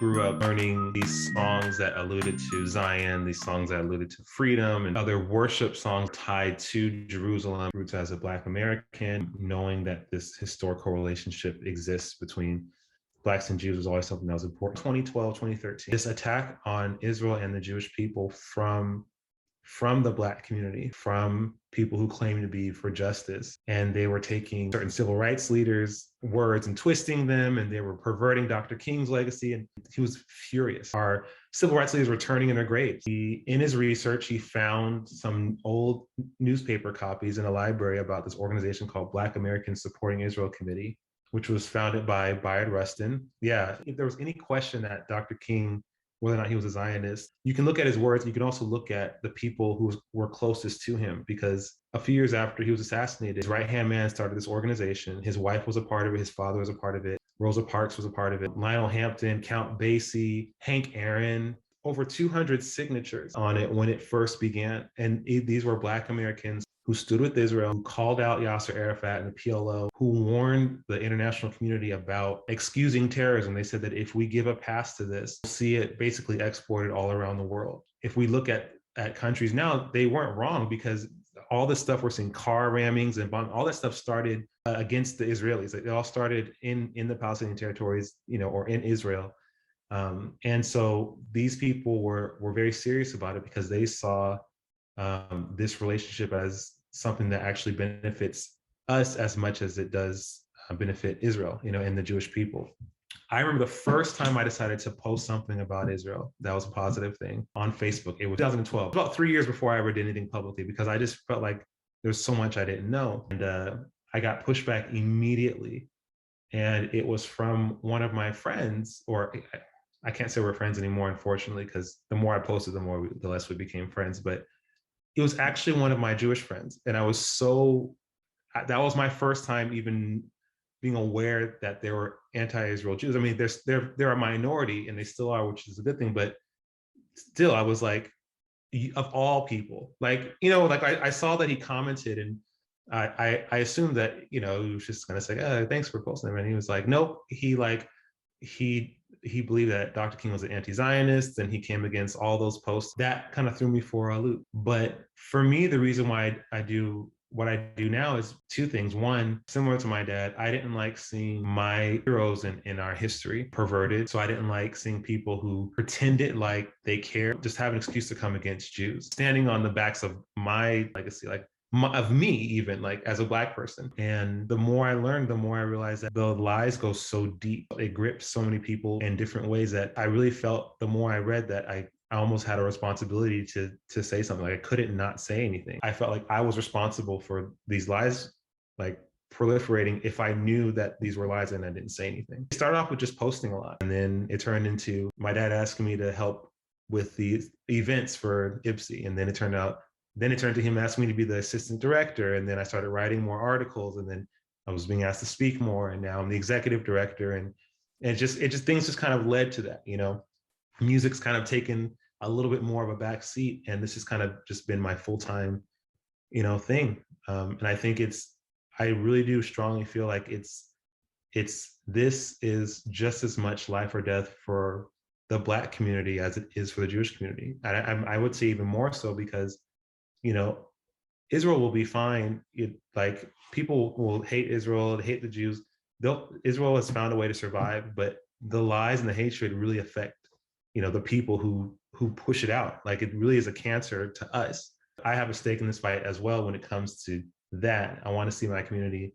grew up learning these songs that alluded to Zion, these songs that alluded to freedom, and other worship songs tied to Jerusalem. Roots as a Black American, knowing that this historical relationship exists between Blacks and Jews was always something that was important. 2012, 2013, this attack on Israel and the Jewish people from the Black community, from people who claim to be for justice. And they were taking certain civil rights leaders' words and twisting them, and they were perverting Dr. King's legacy. And he was furious. Our civil rights leaders were turning in their graves. In his research, he found some old newspaper copies in a library about this organization called Black Americans Supporting Israel Committee, which was founded by Bayard Rustin. Yeah, if there was any question that Dr. King, whether or not he was a Zionist, you can look at his words. You can also look at the people who were closest to him, because a few years after he was assassinated, his right-hand man started this organization. His wife was a part of it. His father was a part of it. Rosa Parks was a part of it. Lionel Hampton, Count Basie, Hank Aaron, over 200 signatures on it when it first began. And these were Black Americans who stood with Israel, who called out Yasser Arafat and the PLO, who warned the international community about excusing terrorism. They said that if we give a pass to this, we'll see it basically exported all around the world. If we look at countries now, they weren't wrong, because all this stuff we're seeing, car rammings and all that stuff started against the Israelis. It all started in the Palestinian territories, or in Israel. And so these people were very serious about it, because they saw this relationship as something that actually benefits us as much as it does benefit Israel, and the Jewish people. I remember the first time I decided to post something about Israel that was a positive thing on Facebook. It was 2012, about 3 years before I ever did anything publicly, because I just felt like there was so much I didn't know. And I got pushback immediately. And it was from one of my friends, or I can't say we're friends anymore, unfortunately, because the more I posted, the less we became friends. But it was actually one of my Jewish friends. And that was my first time even being aware that there were anti-Israel Jews. I mean, they're a minority, and they still are, which is a good thing. But still, I was like, of all people, I saw that he commented, and I assumed that, he was just gonna say, oh, thanks for posting them. And he was like, nope, he believed that Dr. King was an anti-Zionist, and he came against all those posts. That kind of threw me for a loop. But for me, the reason why I do what I do now is two things. One, similar to my dad, I didn't like seeing my heroes in our history perverted. So I didn't like seeing people who pretended like they care, just have an excuse to come against Jews, standing on the backs of my legacy, of me, even as a Black person. And the more I learned, the more I realized that the lies go so deep. It grips so many people in different ways that I really felt, the more I read, that I almost had a responsibility to say something. I couldn't not say anything. I felt like I was responsible for these lies proliferating if I knew that these were lies and I didn't say anything. It started off with just posting a lot, and then it turned into my dad asking me to help with the events for IBSI, and then it turned to him asking me to be the assistant director, and then I started writing more articles, and then I was being asked to speak more, and now I'm the executive director, and it just things just kind of led to that. Music's kind of taken a little bit more of a back seat, and this has kind of just been my full-time, thing. And I think I really do strongly feel like this is just as much life or death for the Black community as it is for the Jewish community. And I would say even more so, because Israel will be fine. People will hate Israel, hate the Jews. Israel has found a way to survive, but the lies and the hatred really affect, the people who push it out. It really is a cancer to us. I have a stake in this fight as well when it comes to that. I want to see my community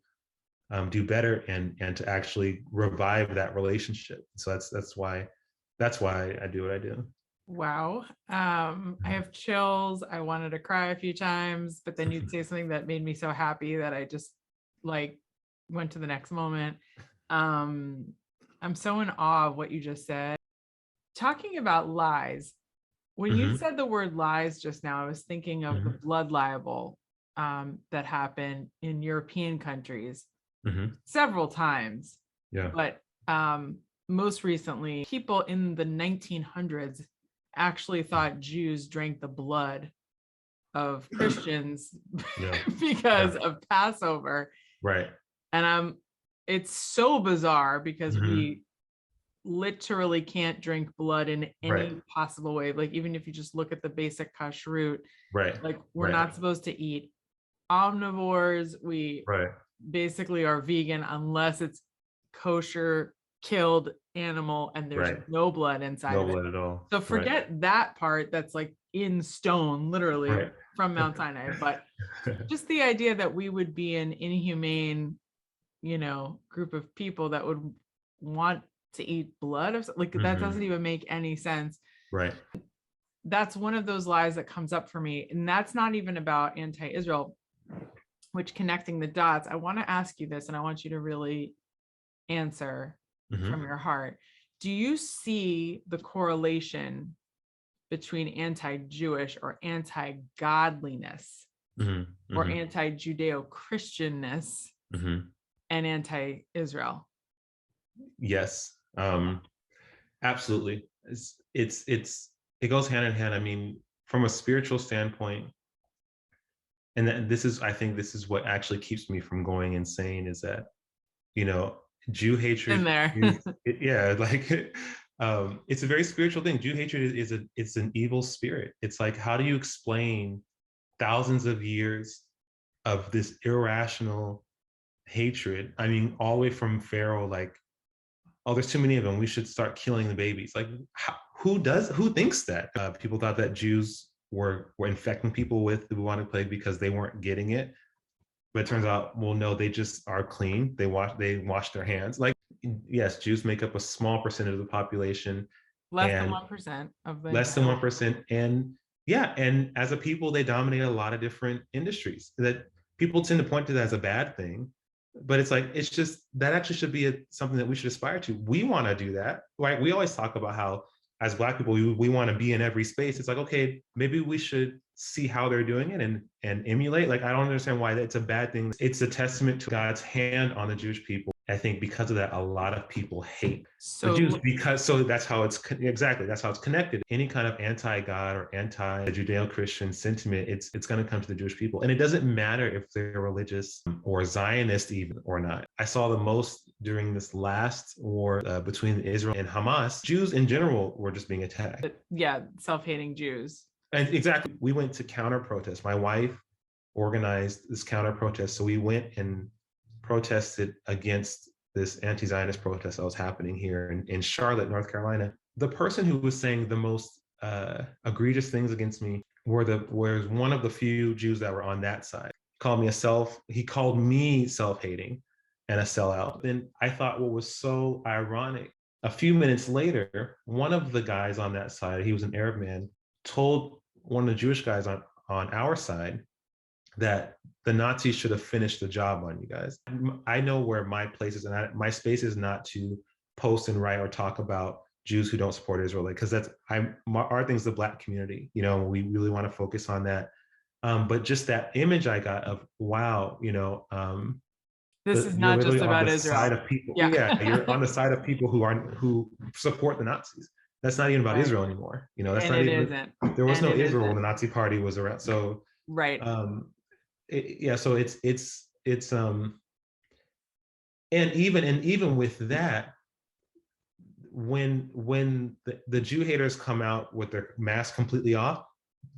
do better and to actually revive that relationship. So that's why I do what I do. Wow. I have chills. I wanted to cry a few times, but then you'd say something that made me so happy that I just went to the next moment. I'm so in awe of what you just said. Talking about lies, when you said the word lies just now, I was thinking of the blood libel that happened in European countries several times. Yeah. But most recently, people in the 1900s actually thought Jews drank the blood of Christians because of Passover. Right. And it's so bizarre, because literally can't drink blood in any Right. possible way. Like, even if you just look at the basic kashrut, Right. like, we're Right. not supposed to eat omnivores. We Right. basically are vegan unless it's kosher killed animal and there's Right. no blood inside No of it. blood at all. So Right. forget that part that's like in stone, literally Right. from Mount Sinai. But just the idea that we would be an inhumane, group of people that would want to eat blood of, like, that doesn't even make any sense. Right. That's one of those lies that comes up for me. And that's not even about anti-Israel, which, connecting the dots, I want to ask you this, and I want you to really answer from your heart. Do you see the correlation between anti-Jewish or anti-godliness or anti-Judeo-Christianness and anti-Israel? Yes. Absolutely. It goes hand in hand. I mean, from a spiritual standpoint, and I think this is what actually keeps me from going insane, is that, Jew hatred In there. it's a very spiritual thing. Jew hatred it's an evil spirit. It's like, how do you explain thousands of years of this irrational hatred? I mean, all the way from Pharaoh, like, oh, there's too many of them, we should start killing the babies. Like, who thinks that? People thought that Jews were infecting people with the bubonic plague because they weren't getting it. But it turns out, well, no, they just are clean. They wash their hands. Like, yes, Jews make up a small percentage of the population. Less than 1% of the less than 1%. And yeah, and as a people, they dominate a lot of different industries that people tend to point to that as a bad thing. But it's like, it's just, that actually should be something that we should aspire to. We want to do that, right? We always talk about how, as Black people, we want to be in every space. It's like, okay, maybe we should see how they're doing it and emulate. Like, I don't understand why it's a bad thing. It's a testament to God's hand on the Jewish people. I think because of that, a lot of people hate the Jews, so that's how it's connected. Any kind of anti-God or anti-Judeo-Christian sentiment, it's going to come to the Jewish people. And it doesn't matter if they're religious or Zionist even or not. I saw the most during this last war between Israel and Hamas. Jews in general were just being attacked. Yeah, self-hating Jews. And exactly, we went to counter protest. My wife organized this counter protest. So we went and protested against this anti-Zionist protest that was happening here in Charlotte, North Carolina. The person who was saying the most egregious things against me was one of the few Jews that were on that side. He called me self-hating and a sellout. Then I thought what was so ironic, a few minutes later, one of the guys on that side, he was an Arab man, told one of the Jewish guys on our side that the Nazis should have finished the job on you guys. I know where my place is, and my space is not to post and write or talk about Jews who don't support Israel, because our thing's the Black community. We really want to focus on that. But just that image I got of, wow, this is not just about Israel. Side of people, yeah, you're on the side of people who support the Nazis. That's not even about Israel anymore. That's not even. Isn't. There was no Israel when the Nazi Party was around. So right. So it's and even with that, when the Jew haters come out with their mask completely off,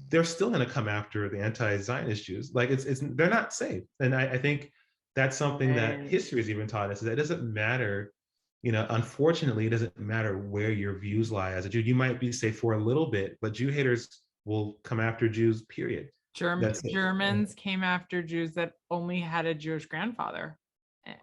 they're still going to come after the anti-Zionist Jews. Like, they're not safe. And I think that's something that history has even taught us, is that it doesn't matter. Unfortunately, it doesn't matter where your views lie as a Jew. You might be safe for a little bit, but Jew haters will come after Jews, period. Germans came after Jews that only had a Jewish grandfather,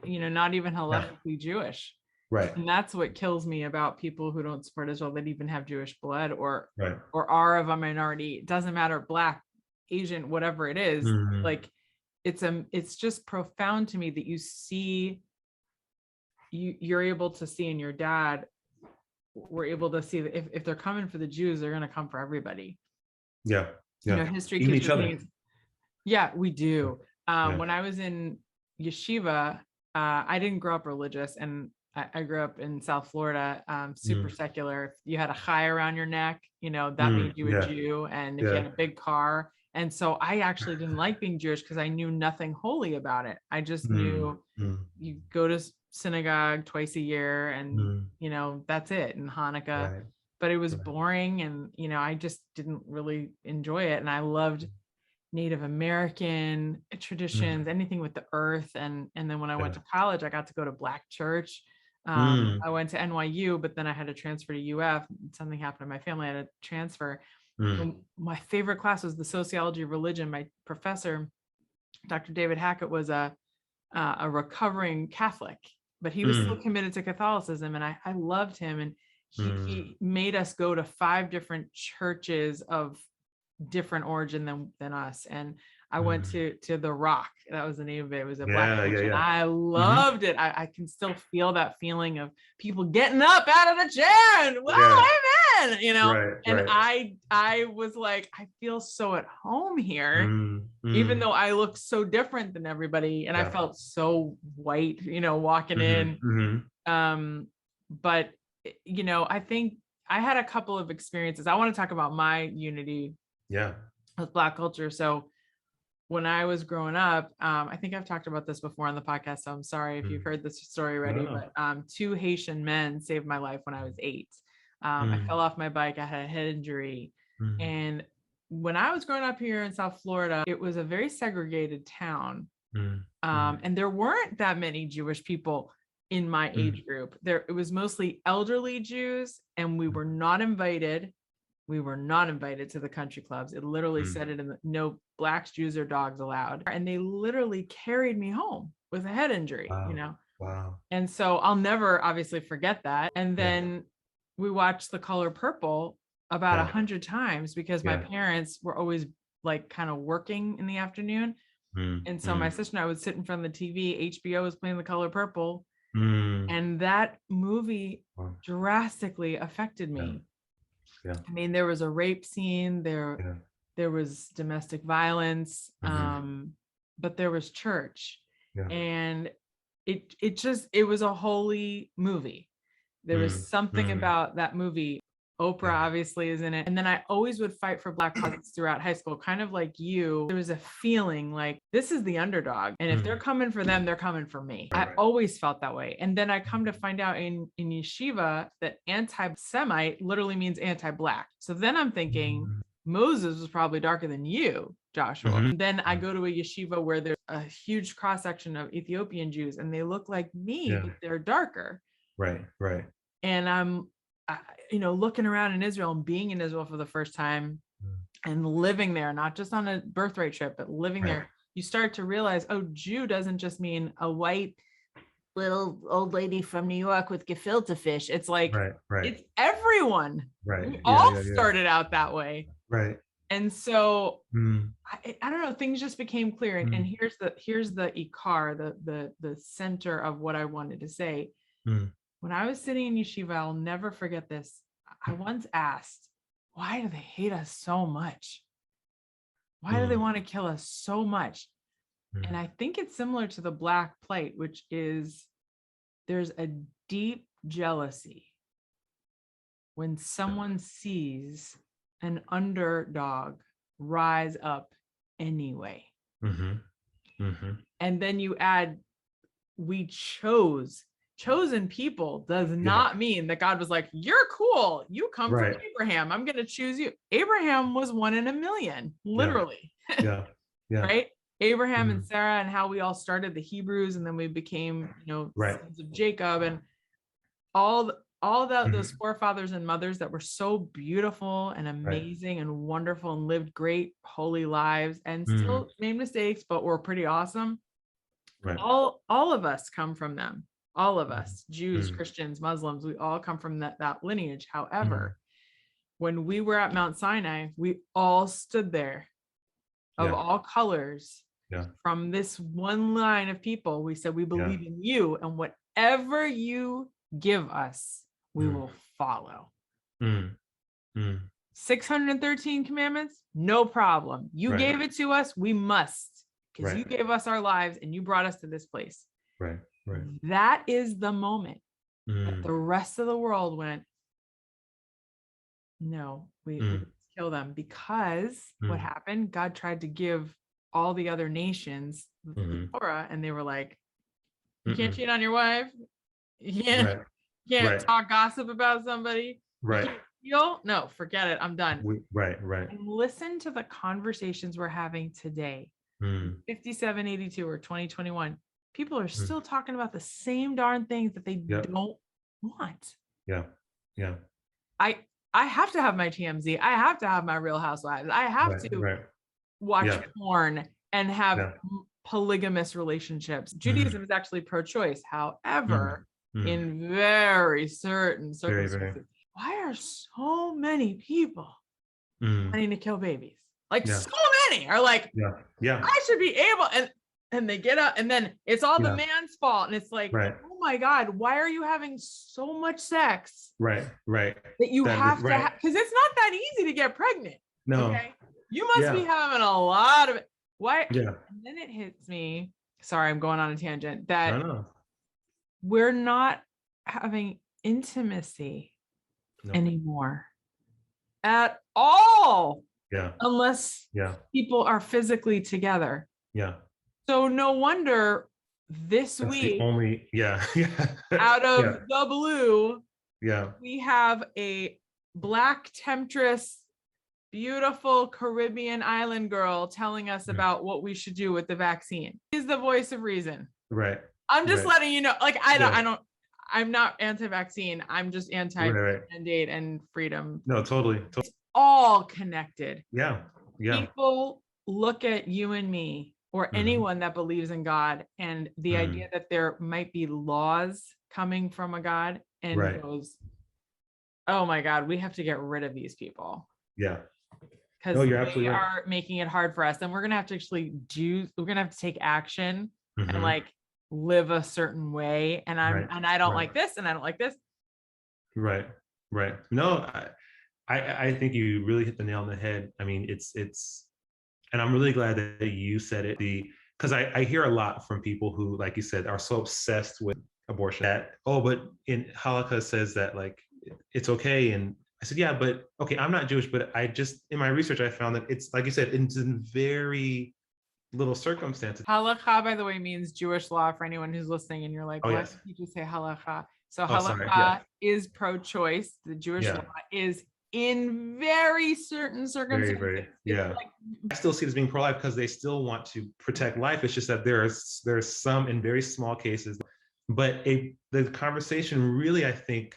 not even halachically Jewish. Right. And that's what kills me about people who don't support Israel, that even have Jewish blood or are of a minority. It doesn't matter, Black, Asian, whatever it is. Like, it's just profound to me that you're able to see, and your dad were able to see that if they're coming for the Jews, they're going to come for everybody. Yeah. History keeps repeating. Yeah, we do. When I was in yeshiva, I didn't grow up religious, and I grew up in South Florida, super secular. If you had a chai around your neck, that made you a Jew, and if you had a big car. And so I actually didn't like being Jewish because I knew nothing holy about it. I just knew you go to synagogue twice a year, and Mm. that's it, and Hanukkah. Right. But it was Right. boring, and I just didn't really enjoy it. And I loved Native American traditions, anything with the earth. And then when I went Yeah. to college, I got to go to Black church. Mm. I went to NYU, but then I had to transfer to UF. Something happened in my family. I had to transfer. Mm. My favorite class was the sociology of religion. My professor, Dr. David Hackett, was a recovering Catholic, but he was still Mm. committed to Catholicism, and I loved him. And Mm. he made us go to 5 different churches of different origin than us. And I went Mm. to the Rock. That was the name of it. It was a Black Yeah. church, Yeah. and Yeah. I Hmm. loved it. I can still feel that feeling of people getting up out of the chair and, well, Yeah. amen, Right. and Right. I was like, I feel so at home here, Mm. even Mm. though I looked so different than everybody, and I Yeah. felt so white, walking in. Hmm. But I think I had a couple of experiences. I want to talk about my unity Yeah. with Black culture. So when I was growing up, I think I've talked about this before on the podcast, so I'm sorry if you've Mm. heard this story No. already, No. but 2 Haitian men saved my life when I was 8. I Mm. fell off my bike. I had a head injury. Mm. And when I was growing up here in South Florida, it was a very segregated town. Mm. Mm. And there weren't that many Jewish people in my age group. It was mostly elderly Jews, and we were not invited. We were not invited to the country clubs. It literally said it in no Blacks, Jews, or dogs allowed. And they literally carried me home with a head injury, Wow. Wow. And so I'll never obviously forget that. And Yeah. then we watched The Color Purple about Yeah. 100 times because my Yeah. parents were always like kind of working in the afternoon. Mm. And so my sister and I would sit in front of the TV. HBO was playing The Color Purple. Mm. And that movie Wow. drastically affected me. Yeah. I mean, there was a rape scene, Yeah. there was domestic violence, Mhm. but there was church. Yeah. And it was a holy movie. There was something about that movie. Oprah Yeah. obviously is in it. And then I always would fight for Black causes throughout high school, kind of like you. There was a feeling like this is the underdog. And if they're coming for them, they're coming for me. I Right. always felt that way. And then I come to find out in yeshiva that anti-Semite literally means anti-Black. So then I'm thinking Moses was probably darker than you, Joshua. Mhm. And then I go to a yeshiva where there's a huge cross section of Ethiopian Jews, and they look like me, but they're darker. Right. Right. And I'm looking around in Israel and being in Israel for the first time and living there, not just on a birthright trip, but living there, you start to realize, oh, Jew doesn't just mean a white little old lady from New York with gefilte fish. It's like, Right. it's everyone. Right. We Yeah, all yeah. started out that way. Right. And so Mm. I don't know, things just became clear. And here's the ikar, the center of what I wanted to say. When I was sitting in yeshiva, I'll never forget this. I once asked, why do they hate us so much? Why do they want to kill us so much? And I think it's similar to the Black plight, which is there's a deep jealousy when someone sees an underdog rise up anyway. And then you add, we chosen people does not mean that God was like, you're cool. You come from Abraham. I'm going to choose you. Abraham was 1 in a million, literally. Yeah. Right? Abraham and Sarah, and how we all started the Hebrews, and then we became, sons of Jacob, and all those forefathers and mothers that were so beautiful and amazing and wonderful and lived great holy lives and still made mistakes, but were pretty awesome. Right. All of us come from them. All of us, Jews, Christians, Muslims, we all come from that lineage. However, when we were at Mount Sinai, we all stood there of all colors from this one line of people. We said, we believe in you, and whatever you give us, we will follow. 613 commandments, no problem. You gave it to us, we must, because you gave us our lives and you brought us to this place. Right. That is the moment that the rest of the world went, no, we kill them, because what happened? God tried to give all the other nations the Torah, and they were like, You can't cheat on your wife. You can't, Right. you can't Right. talk gossip about somebody. Right. No, forget it. I'm done. Right. Right. And listen to the conversations we're having today. 5782 or 2021. People are still talking about the same darn things that they Yep. don't want. Yeah. Yeah. I have to have my TMZ. I have to have my Real Housewives. I have to watch porn and have polygamous relationships. Judaism is actually pro-choice. However, in very certain circumstances, why are so many people wanting to kill babies? Like so many are like, I should be able, and they get up and then it's all the man's fault. And it's like, oh my God, why are you having so much sex? Right. That you have to have, because it's not that easy to get pregnant. No. Okay. You must be having a lot of it. Why? Yeah. And then it hits me. Sorry, I'm going on a tangent. That we're not having intimacy anymore at all. Yeah. Unless people are physically together. Yeah. So no wonder this week, out of the blue, we have a Black temptress, beautiful Caribbean island girl telling us about what we should do with the vaccine. She's the voice of reason. Right. I'm just letting you know, like, I'm not anti-vaccine. I'm just anti-mandate and freedom. No, totally. It's all connected. Yeah. People look at you and me or anyone that believes in God and the idea that there might be laws coming from a God and goes, oh my God, we have to get rid of these people. Yeah. Because they are making it hard for us. And we're going to have to we're going to have to take action and like live a certain way. And I don't like this and I don't like this. Right. No, I think you really hit the nail on the head. I mean, it's, and I'm really glad that you said it, because I hear a lot from people who, like you said, are so obsessed with abortion that, but in Halakha says that like, it's okay. And I said, yeah, but okay, I'm not Jewish, but in my research, I found that it's, like you said, it's in very little circumstances. Halakha, by the way, means Jewish law for anyone who's listening and you're like, why did you just say halakha? So halakha is pro-choice. The Jewish law is in very certain circumstances. I still see it as being pro-life because they still want to protect life. It's just that there's some in very small cases, but the conversation really, I think,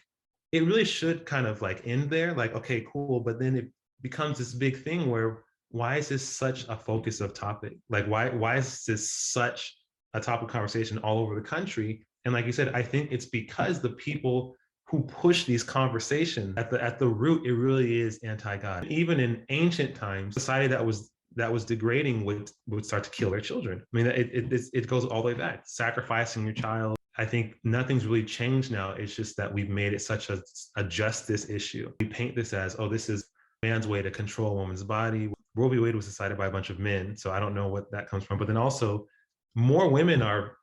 it really should kind of like end there, like, okay, cool. But then it becomes this big thing where, why is this such a focus of topic? Like, why is this such a topic of conversation all over the country? And like you said, I think it's because the people who push these conversations at the root, it really is anti-God. Even in ancient times, society that was degrading would start to kill their children. I mean, it goes all the way back, sacrificing your child. I think nothing's really changed now. It's just that we've made it such a justice issue. We paint this as, this is man's way to control a woman's body. Roe v. Wade was decided by a bunch of men, so I don't know what that comes from. But then also, more women are,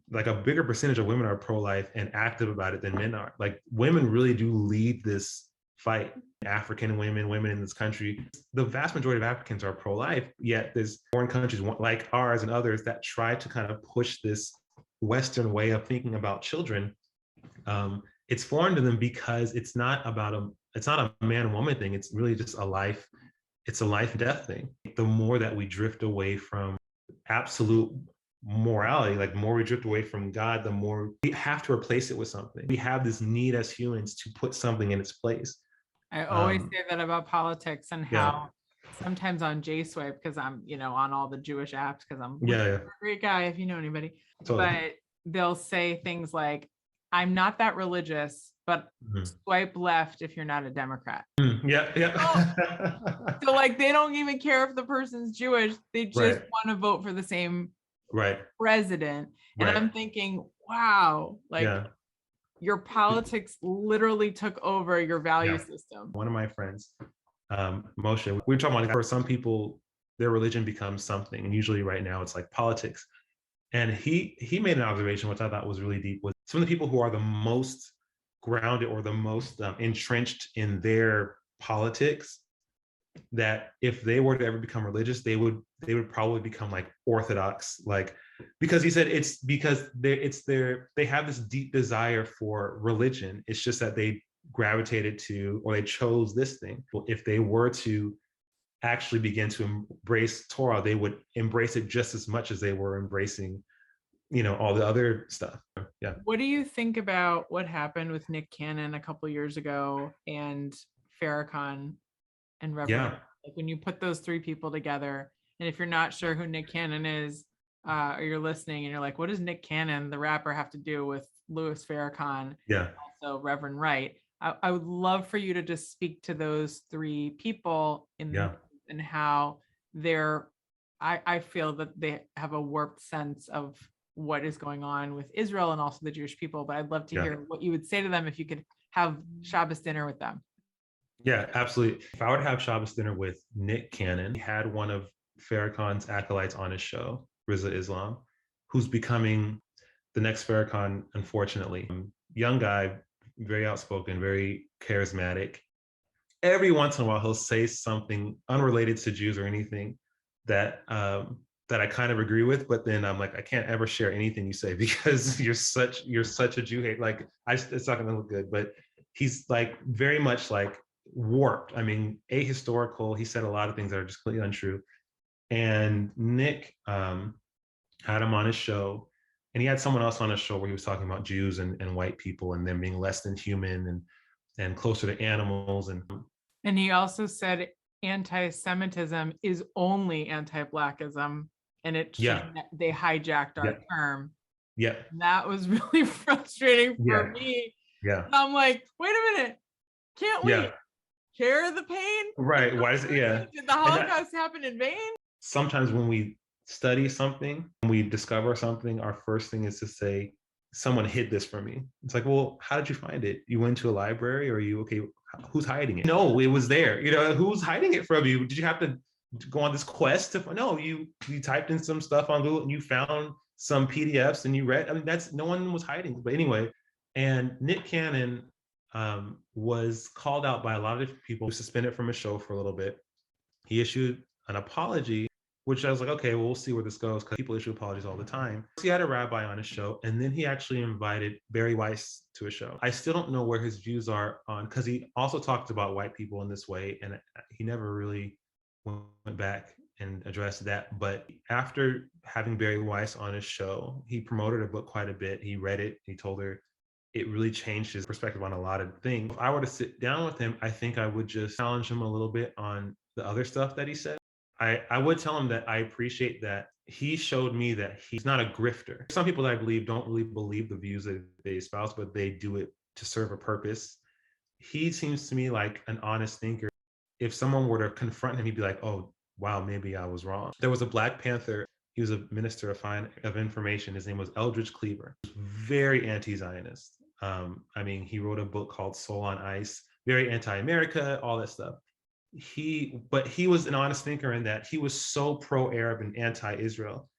like a bigger percentage of women are pro-life and active about it than men are. Like, women really do lead this fight. African women in this country, the vast majority of Africans are pro-life, yet there's foreign countries like ours and others that try to kind of push this Western way of thinking about children. It's foreign to them because it's not a man-woman thing. It's really just it's a life-death thing. The more that we drift away from absolute morality, like the more we drift away from God, the more we have to replace it with something. We have this need as humans to put something in its place. I always say that about politics and how sometimes on J-Swipe, because I'm, on all the Jewish apps, because I'm a great guy if you know anybody, but they'll say things like, I'm not that religious, but swipe left if you're not a Democrat. So like, they don't even care if the person's Jewish. They just want to vote for the same president. And I'm thinking, wow, like your politics literally took over your value system. One of my friends, Moshe, we were talking about, for some people, their religion becomes something. And usually right now it's like politics. And he made an observation, which I thought was really deep, was some of the people who are the most grounded or the most entrenched in their politics, that if they were to ever become religious, they would probably become like Orthodox, like, because he said it's because they have this deep desire for religion. It's just that they gravitated to, or they chose this thing. Well, if they were to actually begin to embrace Torah, they would embrace it just as much as they were embracing, all the other stuff. Yeah. What do you think about what happened with Nick Cannon a couple years ago and Farrakhan and Reverend? Yeah. Like when you put those three people together, and if you're not sure who Nick Cannon is, or you're listening and you're like, what does Nick Cannon, the rapper, have to do with Louis Farrakhan? Yeah. Also Reverend Wright. I would love for you to just speak to those three people Yeah. and how they're, I feel that they have a warped sense of what is going on with Israel and also the Jewish people. But I'd love to hear what you would say to them if you could have Shabbos dinner with them. Yeah, absolutely. If I were to have Shabbos dinner with Nick Cannon, he had one of Farrakhan's acolytes on his show, Rizza Islam, who's becoming the next Farrakhan, unfortunately. Young guy, very outspoken, very charismatic. Every once in a while, he'll say something unrelated to Jews or anything that that I kind of agree with, but then I'm like, I can't ever share anything you say because you're such a Jew hate. Like, it's not going to look good. But he's like very much like warped. I mean, ahistorical. He said a lot of things that are just completely untrue. And Nick had him on his show, and he had someone else on his show where he was talking about Jews and white people and them being less than human and closer to animals. And he also said anti-Semitism is only anti-Blackism, and they hijacked our term. Yeah. And that was really frustrating for me. Yeah. And I'm like, wait a minute, can't we share the pain? Right. Why is it? Yeah. Did the Holocaust happen in vain? Sometimes when we study something, when we discover something, our first thing is to say, someone hid this from me. It's like, well, how did you find it? You went to a library, or are you okay? Who's hiding it? No, it was there. Who's hiding it from you? Did you have to go on this quest to? No, you typed in some stuff on Google and you found some PDFs and you read. I mean, no one was hiding. But anyway, and Nick Cannon was called out by a lot of different people, suspended from his show for a little bit. He issued an apology, which I was like, okay, well, we'll see where this goes, because people issue apologies all the time. He had a rabbi on his show, and then he actually invited Barry Weiss to a show. I still don't know where his views are on, because he also talked about white people in this way, and he never really went back and addressed that. But after having Barry Weiss on his show, he promoted a book quite a bit. He read it. He told her it really changed his perspective on a lot of things. If I were to sit down with him, I think I would just challenge him a little bit on the other stuff that he said. I would tell him that I appreciate that he showed me that he's not a grifter. Some people that I believe don't really believe the views that they espouse, but they do it to serve a purpose. He seems to me like an honest thinker. If someone were to confront him, he'd be like, oh, wow, maybe I was wrong. There was a Black Panther. He was a minister of information. His name was Eldridge Cleaver. Very anti-Zionist. I mean, he wrote a book called Soul on Ice, very anti-America, all that stuff. But he was an honest thinker in that he was so pro-Arab and anti-Israel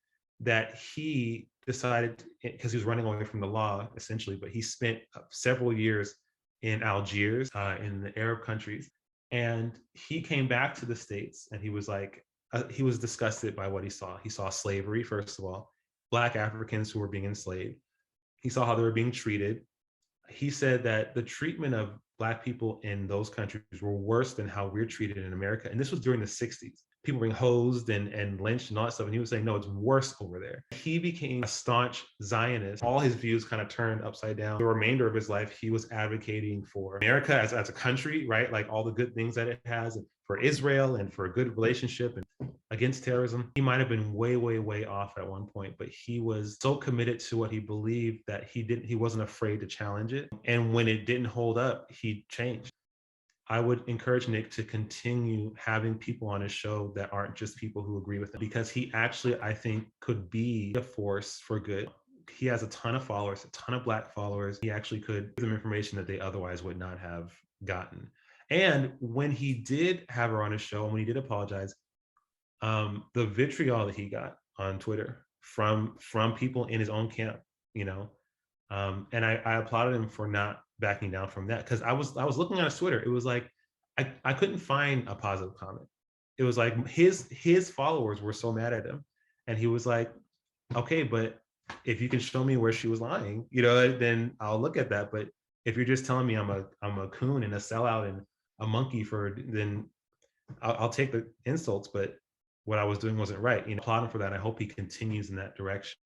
that he decided, because he was running away from the law essentially, but he spent several years in Algiers, in the Arab countries, and he came back to the States, and he was like, he was disgusted by what he saw. He saw slavery, first of all, Black Africans who were being enslaved. He saw how they were being treated. He said that the treatment of Black people in those countries were worse than how we're treated in America. And this was during the 60s. People being hosed and lynched and all that stuff. And he was saying, no, it's worse over there. He became a staunch Zionist. All his views kind of turned upside down. The remainder of his life, he was advocating for America as a country, right? Like all the good things that it has, and for Israel, and for a good relationship, and against terrorism. He might have been way, way, way off at one point, but he was so committed to what he believed that he wasn't afraid to challenge it. And when it didn't hold up, he changed. I would encourage Nick to continue having people on his show that aren't just people who agree with him, because he actually, I think, could be a force for good. He has a ton of followers, a ton of Black followers. He actually could give them information that they otherwise would not have gotten. And when he did have her on his show, and when he did apologize, the vitriol that he got on Twitter from people in his own camp, and I applauded him for not backing down from that, because I was looking at his Twitter. It was like I couldn't find a positive comment. It was like his followers were so mad at him, and he was like, okay, but if you can show me where she was lying, then I'll look at that. But if you're just telling me I'm a coon and a sellout and a monkey then I'll take the insults. But what I was doing wasn't right. Applaud him for that. I hope he continues in that direction.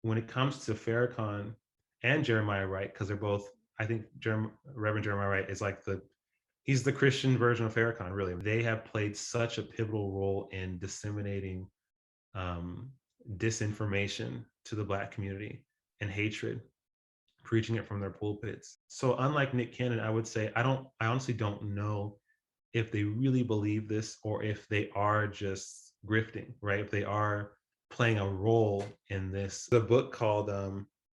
When it comes to Farrakhan and Jeremiah Wright, because they're both, I think Reverend Jeremiah Wright is like he's the Christian version of Farrakhan, really. They have played such a pivotal role in disseminating disinformation to the Black community and hatred, preaching it from their pulpits. So unlike Nick Cannon, I would say I honestly don't know if they really believe this or if they are just grifting, right? If they are playing a role in this. The book called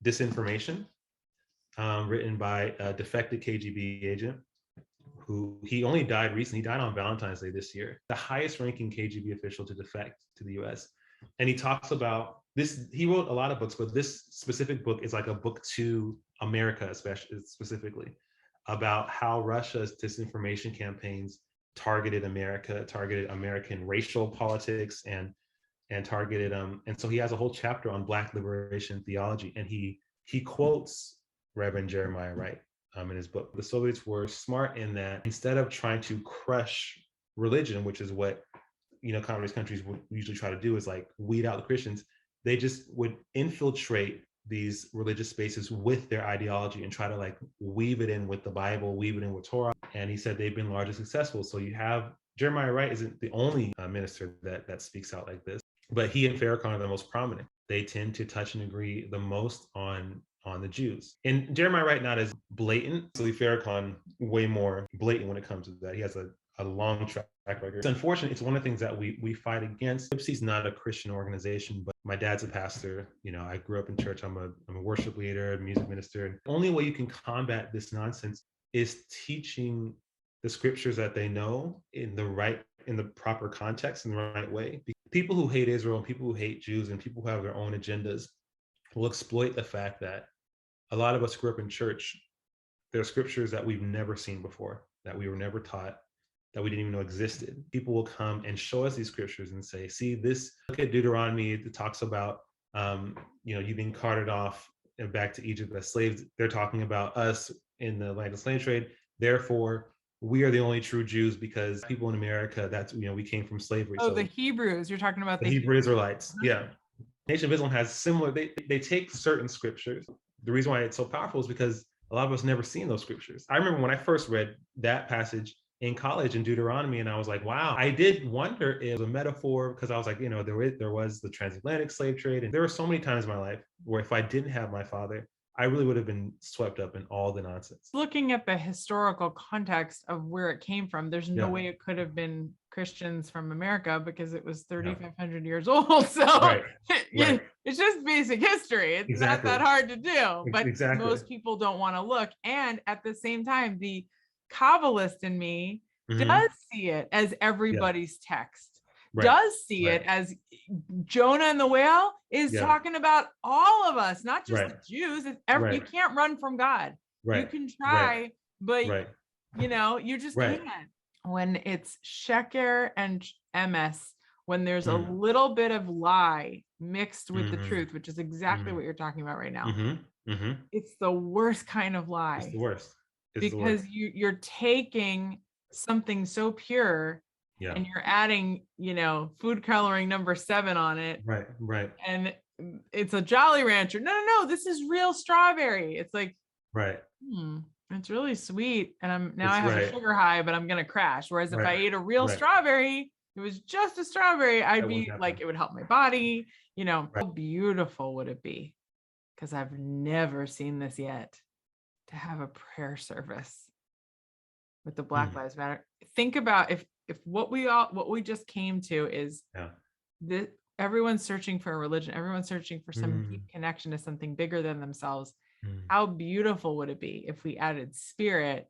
Disinformation, written by a defected KGB agent who he only died recently. He died on Valentine's Day this year, the highest ranking KGB official to defect to the US. And he talks about this. He wrote a lot of books, but this specific book is like a book to America, especially specifically about how Russia's disinformation campaigns targeted America, targeted American racial politics, and targeted and so he has a whole chapter on Black liberation theology, and he quotes Reverend Jeremiah Wright in his book. The Soviets were smart in that instead of trying to crush religion, which is what communist countries would usually try to do, is like weed out the Christians, they just would infiltrate these religious spaces with their ideology and try to like weave it in with the Bible, weave it in with Torah. And he said they've been largely successful. So you have Jeremiah Wright isn't the only minister that speaks out like this, but he and Farrakhan are the most prominent. They tend to touch and agree the most on the Jews. And Jeremiah Wright not as blatant, so Farrakhan way more blatant when it comes to that. He has a long track record. It's unfortunate. It's one of the things that we fight against. IBSI is not a Christian organization, but my dad's a pastor. I grew up in church. I'm a worship leader, a music minister. And the only way you can combat this nonsense is teaching the scriptures that they know in the proper context, in the right way. People who hate Israel and people who hate Jews and people who have their own agendas will exploit the fact that a lot of us grew up in church. There are scriptures that we've never seen before, that we were never taught, that we didn't even know existed. People will come and show us these scriptures and say, see this, look at Deuteronomy that talks about, you being carted off and back to Egypt as slaves. They're talking about us in the land of slave trade. Therefore, we are the only true Jews because people in America, we came from slavery. Oh, so the Hebrews, you're talking about the Hebrew Israelites. Yeah. Nation of Islam has similar, they take certain scriptures. The reason why it's so powerful is because a lot of us never seen those scriptures. I remember when I first read that passage in college in Deuteronomy, and I was like, wow. I did wonder if it was a metaphor, because I was like, there was the transatlantic slave trade, and there were so many times in my life where if I didn't have my father, I really would have been swept up in all the nonsense. Looking at the historical context of where it came from, there's no way it could have been Christians from America because it was 3,500 years old. So right. It's just basic history. It's not that hard to do, but most people don't want to look. And at the same time, the Kabbalist in me does see it as everybody's text. Does see it as Jonah and the whale is talking about all of us, not just the Jews. It's you can't run from God. You can try, but you just can't. When it's sheker and emes, when there's a little bit of lie mixed with the truth, which is exactly what you're talking about right now, it's the worst kind of lie. It's the worst. Because you're taking something so pure and you're adding, food coloring number 7 on it. Right. And it's a Jolly Rancher. No, this is real strawberry. It's like, it's really sweet. And I have a sugar high, but I'm going to crash. Whereas if I ate a real strawberry, it was just a strawberry, I'd be like, it would help my body. How beautiful would it be? Because I've never seen this yet, to have a prayer service with the Black Lives Matter. Think about if what we just came to is that everyone's searching for a religion, everyone's searching for some deep connection to something bigger than themselves. How beautiful would it be if we added spirit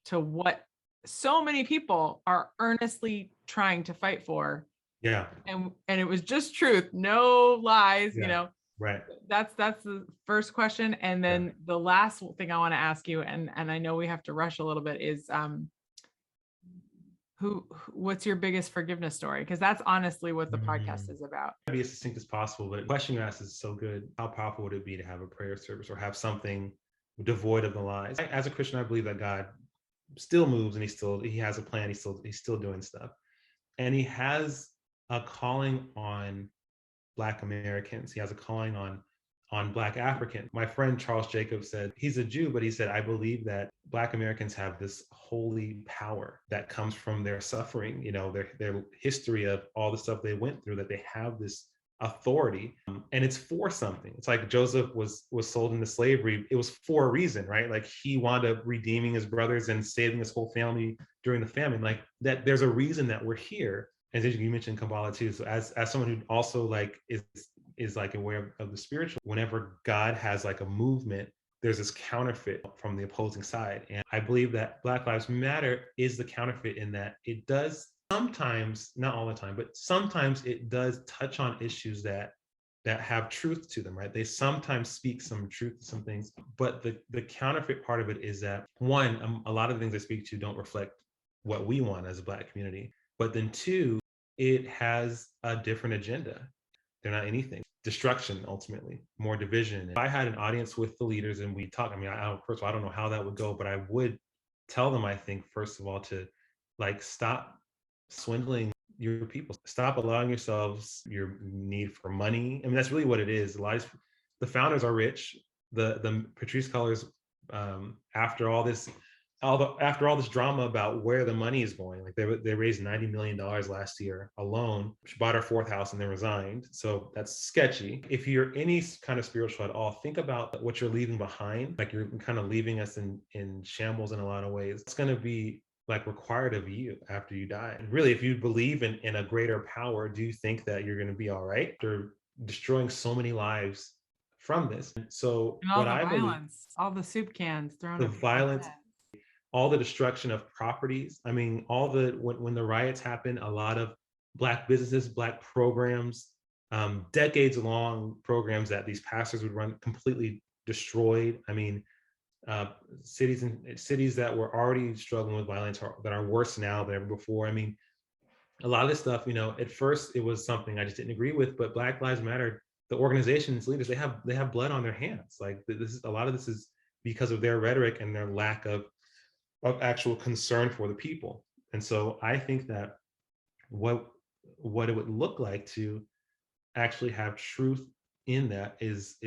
to what so many people are earnestly trying to fight for? And it was just truth, no lies. That's the first question. And then the last thing I want to ask you, and I know we have to rush a little bit, is what's your biggest forgiveness story? Because that's honestly what the podcast Mm. is about. Be as succinct as possible, but the question you asked is so good. How powerful would it be to have a prayer service or have something devoid of the lies? As a Christian, I believe that God still moves and he has a plan. He's still doing stuff. And he has a calling on Black Americans. He has a calling on Black Africans. My friend Charles Jacobs said, he's a Jew, but he said, I believe that Black Americans have this holy power that comes from their suffering, their history of all the stuff they went through, that they have this authority, and it's for something. It's like Joseph was sold into slavery. It was for a reason, right? Like he wound up redeeming his brothers and saving his whole family during the famine. Like that, there's a reason that we're here. And as you mentioned Kabbalah too. So as someone who also like is like aware of the spiritual, whenever God has like a movement, there's this counterfeit from the opposing side. And I believe that Black Lives Matter is the counterfeit in that it does sometimes, not all the time, but sometimes it does touch on issues that have truth to them, right? They sometimes speak some truth to some things, but the counterfeit part of it is that one, a lot of the things they speak to don't reflect what we want as a Black community. But then two, it has a different agenda. They're not anything. Destruction, ultimately, more division. If I had an audience with the leaders and we talk, first of all, I don't know how that would go, but I would tell them, I think, first of all, to like stop swindling your people. Stop allowing yourselves your need for money. I mean, that's really what it is. A lot of the founders are rich. The Patrisse Cullors, after all this drama about where the money is going, like they raised $90 million last year alone. She bought her fourth house and then resigned. So that's sketchy. If you're any kind of spiritual at all, think about what you're leaving behind. Like you're kind of leaving us in shambles in a lot of ways. It's going to be like required of you after you die. And really, if you believe in a greater power, do you think that you're going to be all right after destroying so many lives from this? So And all what the I believe, violence, all the soup cans thrown the at people's violence, heads. all the destruction of properties. I mean, when the riots happened, a lot of Black businesses, Black programs, decades long programs that these pastors would run completely destroyed. I mean, cities that were already struggling with violence that are worse now than ever before. I mean, a lot of this stuff, at first it was something I just didn't agree with, but Black Lives Matter, the organization's leaders, they have blood on their hands. Like a lot of this is because of their rhetoric and their lack of actual concern for the people. And so I think that what it would look like to actually have truth in that is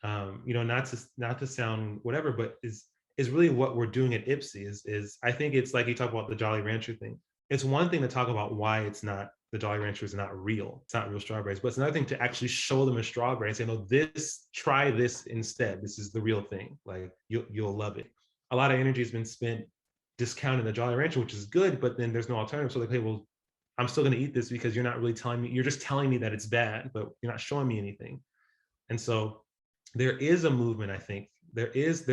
not to sound whatever, but is really what we're doing at IBSI. Is I think it's like you talk about the Jolly Rancher thing. It's one thing to talk about why it's not, the Jolly Rancher is not real. It's not real strawberries, but it's another thing to actually show them a strawberry and say, no, try this instead. This is the real thing. Like you'll love it. A lot of energy has been spent discounting the Jolly Rancher, which is good, but then there's no alternative. So they say, well, I'm still going to eat this because you're not really telling me. You're just telling me that it's bad, but you're not showing me anything. And so there is a movement. I think there is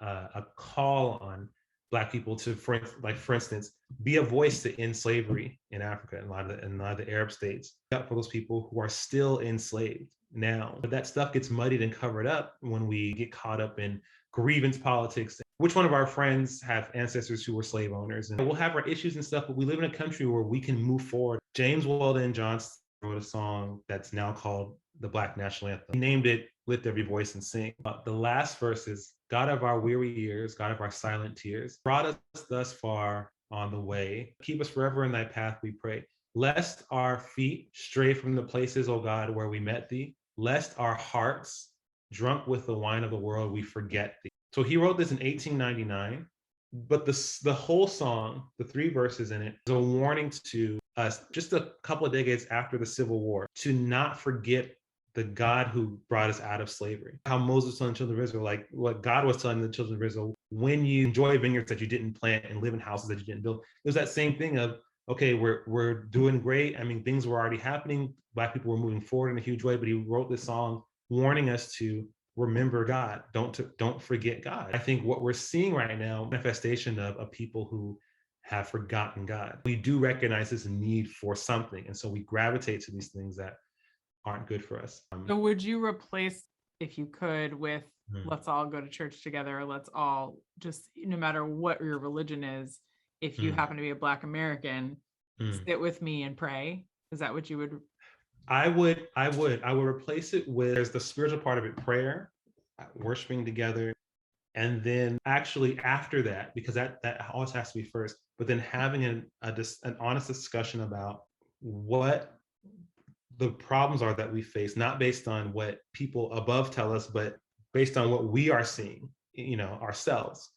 a call on Black people to, for instance, be a voice to end slavery in Africa and a lot of the Arab states. For those people who are still enslaved now, but that stuff gets muddied and covered up when we get caught up in grievance politics. Which one of our friends have ancestors who were slave owners? And we'll have our issues and stuff, but we live in a country where we can move forward. James Weldon Johnson wrote a song that's now called the Black National Anthem. He named it Lift Every Voice and Sing. The last verse is, God of our weary years, God of our silent tears, brought us thus far on the way. Keep us forever in thy path, we pray. Lest our feet stray from the places, O God, where we met thee. Lest our hearts, drunk with the wine of the world, we forget thee. So he wrote this in 1899, but the whole song, the three verses in it, is a warning to us just a couple of decades after the Civil War to not forget the God who brought us out of slavery. How Moses was telling the children of Israel, like what God was telling the children of Israel, when you enjoy vineyards that you didn't plant and live in houses that you didn't build, it was that same thing of, okay, we're doing great. I mean, things were already happening. Black people were moving forward in a huge way, but he wrote this song warning us to remember God. Don't forget God. I think what we're seeing right now, manifestation of people who have forgotten God. We do recognize this need for something. And so we gravitate to these things that aren't good for us. So would you replace, if you could, with Hmm. let's all go to church together, or let's all just, no matter what your religion is, if you happen to be a Black American, sit with me and pray? Is that what you would? I would replace it with, there's the spiritual part of it, prayer, worshiping together. And then actually after that, because that always has to be first, but then having an honest discussion about what the problems are that we face, not based on what people above tell us, but based on what we are seeing, ourselves.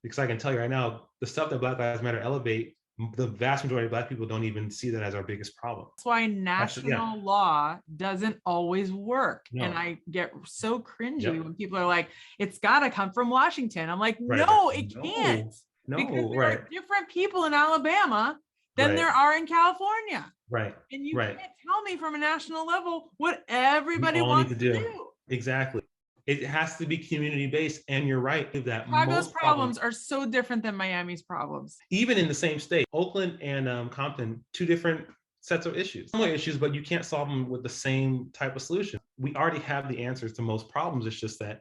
Because I can tell you right now, the stuff that Black Lives Matter elevate, the vast majority of Black people don't even see that as our biggest problem. That's why national law doesn't always work. No. And I get so cringy when people are like, it's got to come from Washington. I'm like, no, it can't. No, because there are different people in Alabama than there are in California. Right. And you can't tell me from a national level what everybody wants to do. Exactly. It has to be community-based, and you're right that Chicago's problems are so different than Miami's problems. Even in the same state, Oakland and Compton, two different sets of issues. Similar issues, but you can't solve them with the same type of solution. We already have the answers to most problems. It's just that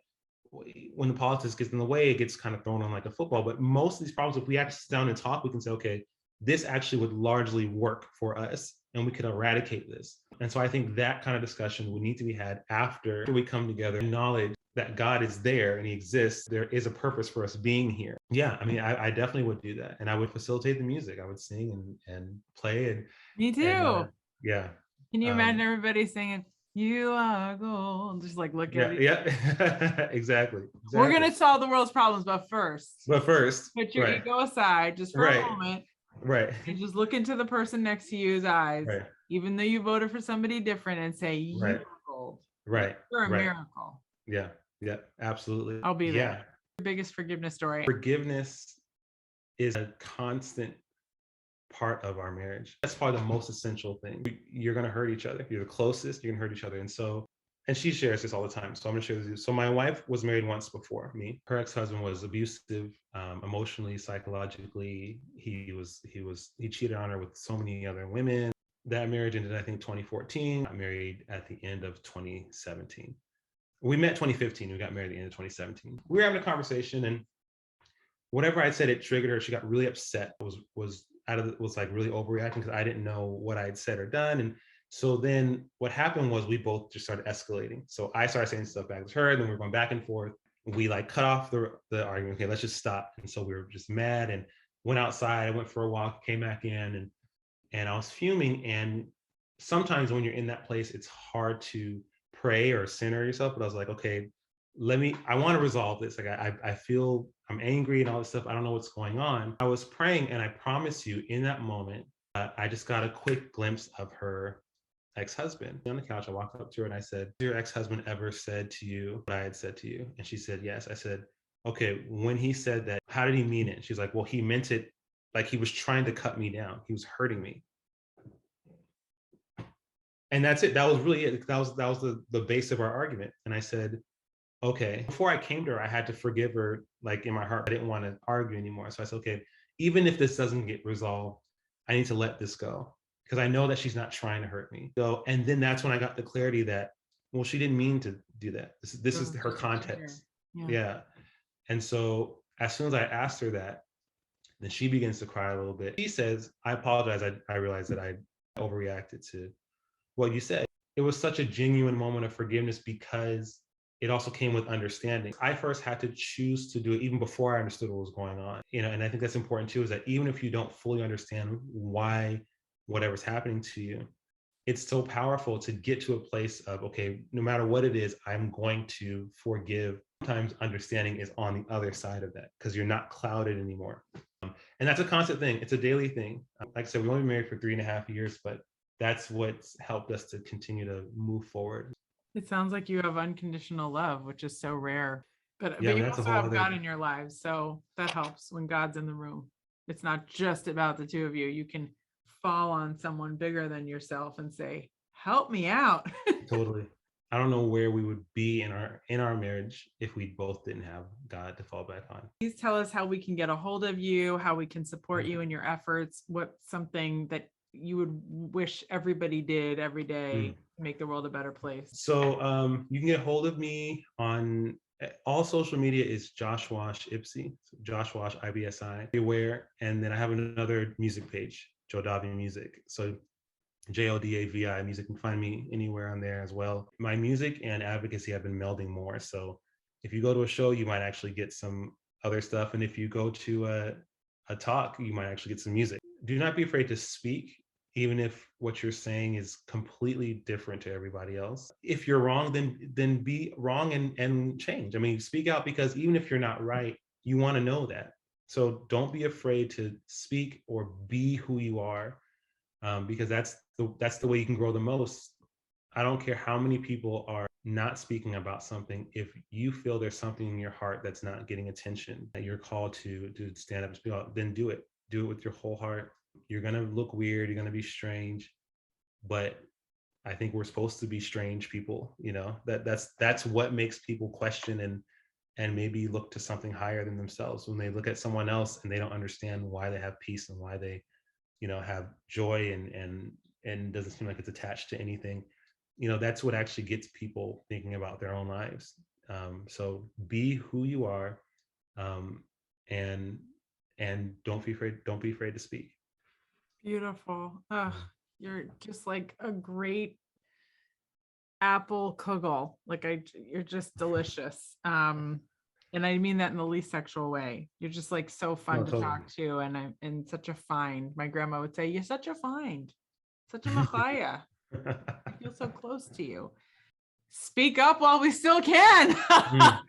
when the politics gets in the way, it gets kind of thrown on like a football. But most of these problems, if we actually sit down and talk, we can say, okay, this actually would largely work for us, and we could eradicate this. And so I think that kind of discussion would need to be had after we come together, acknowledge that God is there and he exists. There is a purpose for us being here. Yeah, I mean, I definitely would do that. And I would facilitate the music. I would sing and play. And me too. And, yeah. Can you imagine everybody singing, "You are gold"? Just like look at it. Yeah, exactly. We're going to solve the world's problems, but first. Put your right. ego aside just for a moment. Right. And just look into the person next to you's eyes, even though you voted for somebody different, and say, "You are gold." Right. You're a miracle. Yeah. Yeah, absolutely. I'll be there. Your biggest forgiveness story. Forgiveness is a constant part of our marriage. That's probably the most essential thing. You're going to hurt each other. You're the closest. You're going to hurt each other. And she shares this all the time. So I'm going to share this with you. So my wife was married once before me. Her ex-husband was abusive, emotionally, psychologically. He cheated on her with so many other women. That marriage ended, I think, 2014. Got married at the end of 2017. We met 2015. We got married at the end of 2017. We were having a conversation, and whatever I said, it triggered her. She got really upset. Was like really overreacting because I didn't know what I had said or done. And so then what happened was we both just started escalating. So I started saying stuff back to her, and then we were going back and forth. We like cut off the argument. Okay, let's just stop. And so we were just mad and went outside. I went for a walk, came back in, and I was fuming. And sometimes when you're in that place, it's hard to pray or center yourself. But I was like, okay, I want to resolve this. Like I feel I'm angry and all this stuff. I don't know what's going on. I was praying, and I promise you, in that moment, I just got a quick glimpse of her ex-husband. On the couch, I walked up to her and I said, "Has your ex-husband ever said to you what I had said to you?" And she said, "Yes." I said, "Okay, when he said that, how did he mean it?" She's like, "Well, he meant it like he was trying to cut me down. He was hurting me." And that's it. That was really it. That was the base of our argument. And I said, okay, before I came to her, I had to forgive her. Like in my heart, I didn't want to argue anymore. So I said, okay, even if this doesn't get resolved, I need to let this go because I know that she's not trying to hurt me. So, and then that's when I got the clarity that, well, she didn't mean to do that. This is her context. Yeah. And so as soon as I asked her that, then she begins to cry a little bit. She says, "I apologize. I realized that I overreacted to what you said." It was such a genuine moment of forgiveness because it also came with understanding. I first had to choose to do it even before I understood what was going on. And I think that's important too, is that even if you don't fully understand why whatever's happening to you, it's so powerful to get to a place of, okay, no matter what it is, I'm going to forgive. Sometimes understanding is on the other side of that because you're not clouded anymore. And that's a constant thing. It's a daily thing. Like I said, we've only been married for 3.5 years, but that's what's helped us to continue to move forward. It sounds like you have unconditional love, which is so rare. But yeah, you also have God in your lives. So that helps when God's in the room. It's not just about the two of you. You can fall on someone bigger than yourself and say, "Help me out." Totally. I don't know where we would be in our marriage if we both didn't have God to fall back on. Please tell us how we can get a hold of you, how we can support you in your efforts. What's something that you would wish everybody did every day to make the world a better place? So you can get a hold of me on All social media is Josh Wash IBSI, so Josh Wash IBSI everywhere. And then I have another music page, Jodavi Music. So Jodavi Music. You can find me anywhere on there as well. My music and advocacy have been melding more. So if you go to a show, you might actually get some other stuff. And if you go to a talk, you might actually get some music. Do not be afraid to speak, even if what you're saying is completely different to everybody else. If you're wrong, then be wrong and change. I mean, speak out, because even if you're not right, you want to know that. So don't be afraid to speak or be who you are, because that's the way you can grow the most. I don't care how many people are not speaking about something. If you feel there's something in your heart that's not getting attention, that you're called to stand up and speak out, then do it. Do it with your whole heart. You're gonna look weird. You're gonna be strange, but I think we're supposed to be strange people. You know, that's what makes people question and maybe look to something higher than themselves. When they look at someone else and they don't understand why they have peace and why they, have joy and doesn't seem like it's attached to anything. That's what actually gets people thinking about their own lives. So be who you are, and don't be afraid to speak. Beautiful. You're just like a great apple kugel. You're just delicious. And I mean that in the least sexual way. You're just like so fun to talk to, and such a find. My grandma would say, "You're such a find, such a machaya." I feel so close to you. Speak up while we still can.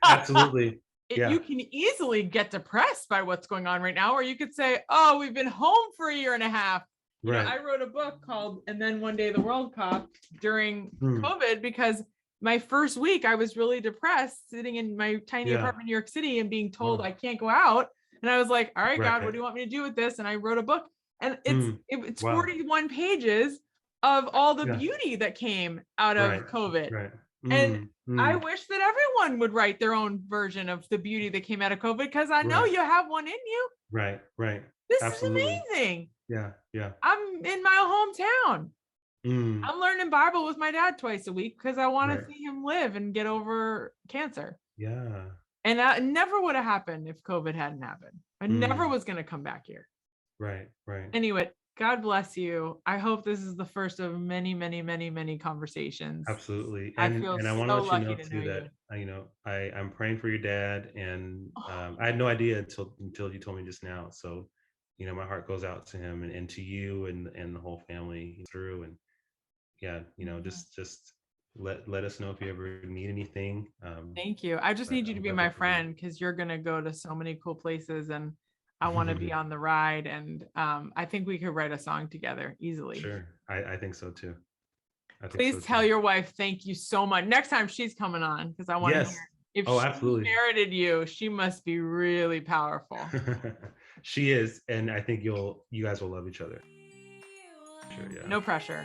Absolutely. Yeah. You can easily get depressed by what's going on right now, or you could say, "Oh, we've been home for a year and a half." Right. I wrote a book called "And Then One Day the World Caught" during COVID, because my first week I was really depressed, sitting in my tiny apartment in New York City and being told I can't go out. And I was like, all right, God, what do you want me to do with this? And I wrote a book, and it's 41 pages of all the beauty that came out of COVID. Right. And I wish that everyone would write their own version of the beauty that came out of COVID, because I know you have one in you. Right. This Absolutely. is amazing. Yeah. I'm in my hometown. I'm learning Bible with my dad twice a week because I want to see him live and get over cancer. Yeah. And that never would have happened if COVID hadn't happened. I never was going to come back here. Right. Anyway, God bless you. I hope this is the first of many, many, many, many conversations. Absolutely. I feel and I want so to let lucky you know to too know that I'm praying for your dad, and I had no idea until you told me just now. So, my heart goes out to him and to you and the whole family through. And just let us know if you ever need anything. Thank you. I just need you to be my friend, because you're going to go to so many cool places, and I want to be on the ride. And I think we could write a song together easily. Sure. I think so too. Please tell your wife thank you so much next time she's coming on, because I want to hear if she absolutely inherited you. She must be really powerful. She is, and I think you guys will love each other. Sure. Yeah. No pressure.